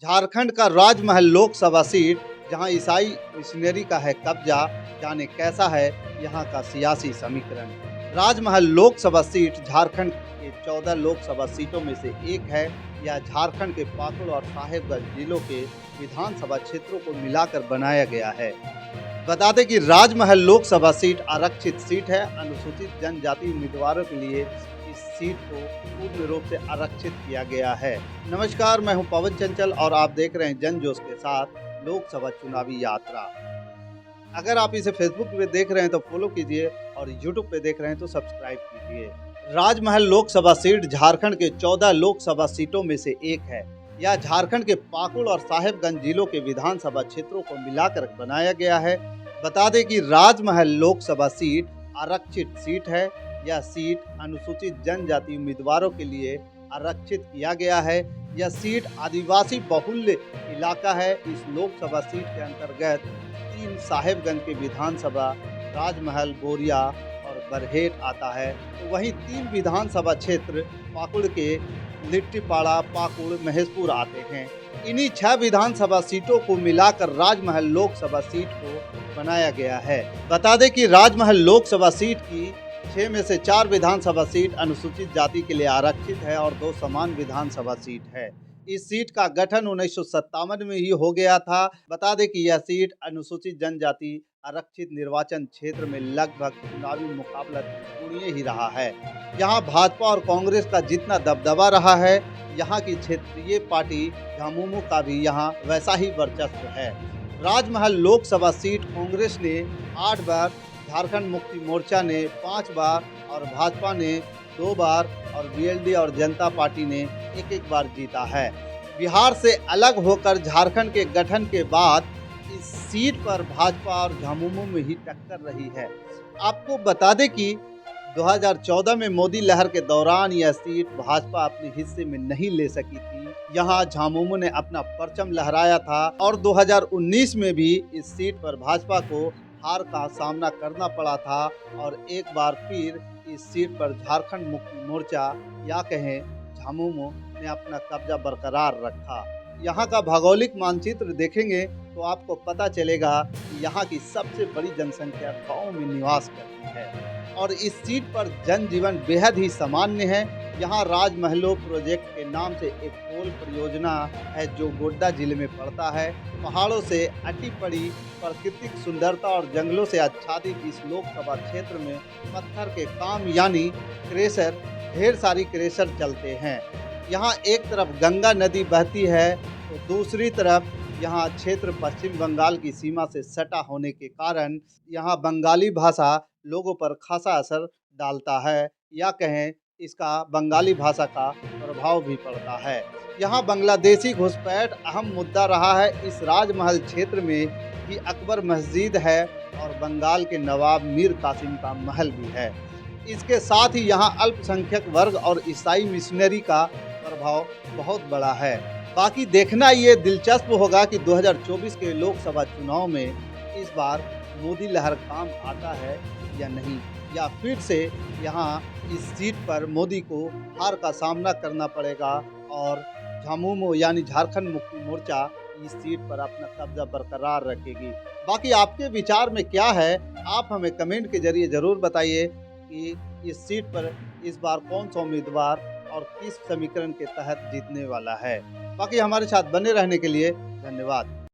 झारखंड का राजमहल लोकसभा सीट, जहां ईसाई मिशनरी का है कब्जा, जाने कैसा है यहां का सियासी समीकरण। राजमहल लोकसभा सीट झारखंड के 14 लोकसभा सीटों में से एक है। यह झारखंड के पाकुड़ और साहेबगंज जिलों के विधानसभा क्षेत्रों को मिलाकर बनाया गया है। बता दें कि राजमहल लोकसभा सीट आरक्षित सीट है। अनुसूचित जनजाति उम्मीदवारों के लिए इस सीट को पूर्ण रूप से आरक्षित किया गया है। नमस्कार, मैं हूं पवन चंचल और आप देख रहे हैं जन जोश के साथ लोकसभा चुनावी यात्रा। अगर आप इसे फेसबुक पे देख रहे हैं तो फॉलो कीजिए और यूट्यूब पे देख रहे हैं तो सब्सक्राइब कीजिए। राजमहल लोकसभा सीट झारखंड के 14 लोकसभा सीटों में से एक है। यह झारखंड के पाकुड़ और साहेबगंज जिलों के विधानसभा क्षेत्रों को मिलाकर बनाया गया है। बता दें कि राजमहल लोकसभा सीट आरक्षित सीट है। यह सीट अनुसूचित जनजाति उम्मीदवारों के लिए आरक्षित किया गया है। यह सीट आदिवासी बहुल्य इलाका है। इस लोकसभा सीट के अंतर्गत 3 साहेबगंज के विधानसभा राजमहल, बोरिया और बरहेट आता है। तो वहीं 3 विधानसभा क्षेत्र पाकुड़ के लिट्टीपाड़ा, पाकुड़, महेशपुर आते हैं। इन्हीं 6 विधानसभा सीटों को मिलाकर राजमहल लोकसभा सीट को बनाया गया है। बता दें कि राजमहल लोकसभा सीट की 6 में से 4 विधानसभा सीट अनुसूचित जाति के लिए आरक्षित है और 2 समान विधानसभा सीट है। इस सीट का गठन 1957 में ही हो गया था। बता दें कि यह सीट अनुसूचित जनजाति आरक्षित निर्वाचन क्षेत्र में लगभग चुनावी मुकाबला त्रिकोणीय ही रहा है। यहाँ भाजपा और कांग्रेस का जितना दबदबा रहा है, यहाँ की क्षेत्रीय पार्टी झामुमो का भी यहाँ वैसा ही वर्चस्व है। राजमहल लोकसभा सीट कांग्रेस ने 8 बार, झारखंड मुक्ति मोर्चा ने 5 बार और भाजपा ने 2 बार और बीएलडी और जनता पार्टी ने 1-1 बार जीता है। बिहार से अलग होकर झारखंड के गठन के बाद इस सीट पर भाजपा और झामुमो में ही टक्कर रही है। आपको बता दें कि 2014 में मोदी लहर के दौरान यह सीट भाजपा अपने हिस्से में नहीं ले सकी थी। यहाँ झामुमो ने अपना परचम लहराया था और 2019 में भी इस सीट पर भाजपा को हार का सामना करना पड़ा था और एक बार फिर इस सीट पर झारखंड मुक्ति मोर्चा या कहें झामुमो ने अपना कब्जा बरकरार रखा। यहाँ का भौगोलिक मानचित्र देखेंगे तो आपको पता चलेगा कि यहाँ की सबसे बड़ी जनसंख्या गाँव में निवास करती है और इस सीट पर जनजीवन बेहद ही सामान्य है। यहाँ राजमहलों प्रोजेक्ट के नाम से एक पोल परियोजना है जो गोड्डा जिले में पड़ता है। पहाड़ों से अटी पड़ी प्राकृतिक सुंदरता और जंगलों से आच्छादित इस लोकसभा क्षेत्र में पत्थर के काम यानी क्रेशर, ढेर सारी क्रेशर चलते हैं। यहाँ एक तरफ गंगा नदी बहती है तो दूसरी तरफ यहाँ क्षेत्र पश्चिम बंगाल की सीमा से सटा होने के कारण यहाँ बंगाली भाषा लोगों पर खासा असर डालता है या कहें इसका बंगाली भाषा का प्रभाव भी पड़ता है। यहाँ बांग्लादेशी घुसपैठ अहम मुद्दा रहा है। इस राजमहल क्षेत्र में ही अकबर मस्जिद है और बंगाल के नवाब मीर कासिम का महल भी है। इसके साथ ही यहाँ अल्पसंख्यक वर्ग और ईसाई मिशनरी का प्रभाव बहुत बड़ा है। बाकी देखना ये दिलचस्प होगा कि 2024 के लोकसभा चुनाव में इस बार मोदी लहर काम आता है या नहीं, या फिर से यहाँ इस सीट पर मोदी को हार का सामना करना पड़ेगा और झामुमो यानी झारखंड मुक्ति मोर्चा इस सीट पर अपना कब्जा बरकरार रखेगी। बाकी आपके विचार में क्या है, आप हमें कमेंट के जरिए ज़रूर बताइए कि इस सीट पर इस बार कौन सा उम्मीदवार और किस समीकरण के तहत जीतने वाला है। बाकी हमारे साथ बने रहने के लिए धन्यवाद।